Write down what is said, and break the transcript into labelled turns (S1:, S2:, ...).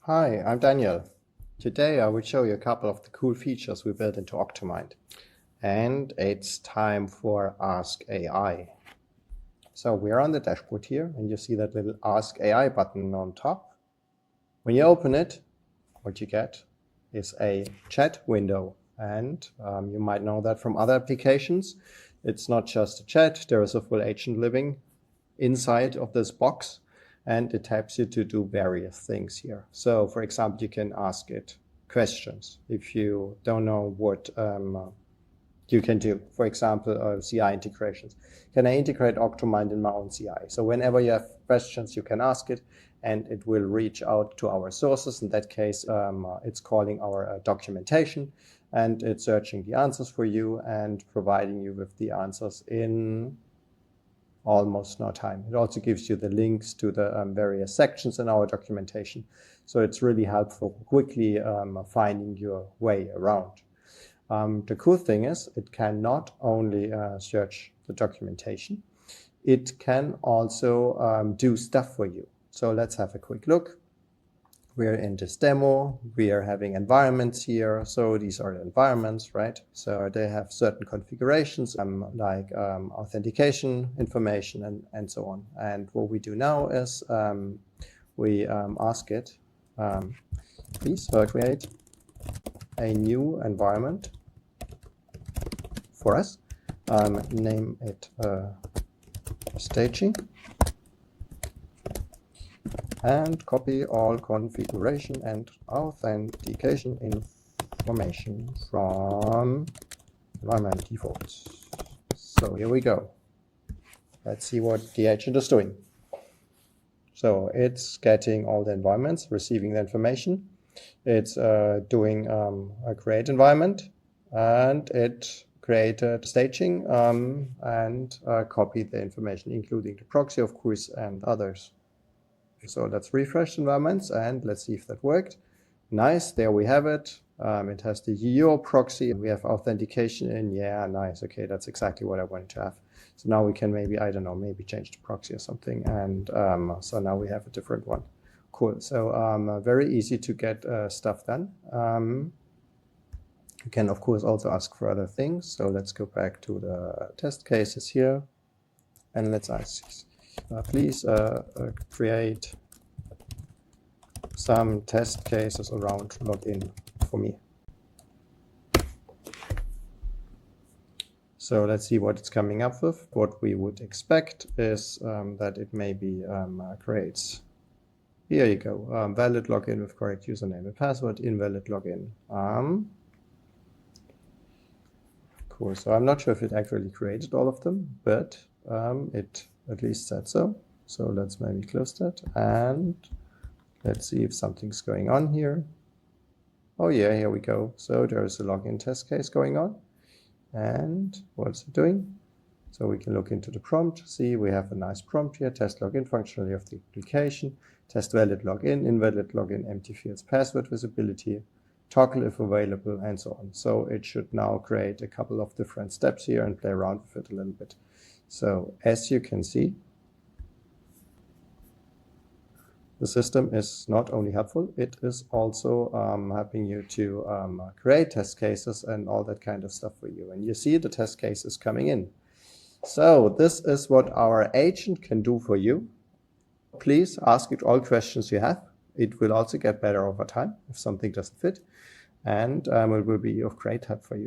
S1: Hi, I'm Daniel. Today I will show you a couple of the cool features we built into Octomind. And it's time for Ask AI. So we're on the dashboard here, and you see that little Ask AI button on top. When you open it, what you get is a chat window. And you might know that from other applications. It's not just a chat, there is a full agent living inside of this box, and it helps you to do various things here. So for example, you can ask it questions if you don't know what you can do. For example, CI integrations. Can I integrate Octomind in my own CI? So whenever you have questions, you can ask it, and it will reach out to our sources. In that case, it's calling our documentation, and it's searching the answers for you and providing you with the answers in almost no time. It also gives you the links to the various sections in our documentation. So it's really helpful quickly finding your way around. The cool thing is it can not only search the documentation, it can also do stuff for you. So let's have a quick look. We're in this demo, we are having environments here. So these are the environments, right? So they have certain configurations like authentication information and so on. And what we do now is we ask it, please create a new environment for us. Name it staging. And copy all configuration and authentication information from environment defaults. So here we go. Let's see what the agent is doing. So it's getting all the environments, receiving the information. It's doing a create environment, and it created staging and copied the information, including the proxy, of course, and others. So let's refresh environments and let's see if that worked. Nice, there we have it. It has the UO proxy. We have authentication in. Yeah, nice. Okay, that's exactly what I wanted to have. So now we can maybe, I don't know, maybe change the proxy or something. And so now we have a different one. Cool. So very easy to get stuff done. You can, of course, also ask for other things. So let's go back to the test cases here. And let's ask, please create some test cases around login for me. So let's see what it's coming up with. What we would expect is that it maybe creates, here you go, valid login with correct username and password, invalid login. Cool, so I'm not sure if it actually created all of them, but it at least said so. So let's maybe close that and let's see if something's going on here. Oh yeah, here we go. So there's a login test case going on. And what's it doing? So we can look into the prompt, see we have a nice prompt here, test login functionality of the application, test valid login, invalid login, empty fields, password visibility, toggle if available, and so on. So it should now create a couple of different steps here and play around with it a little bit. So as you can see, the system is not only helpful, it is also helping you to create test cases and all that kind of stuff for you. And you see the test cases coming in. So this is what our agent can do for you. Please ask it all questions you have. It will also get better over time if something doesn't fit. And it will be of great help for you.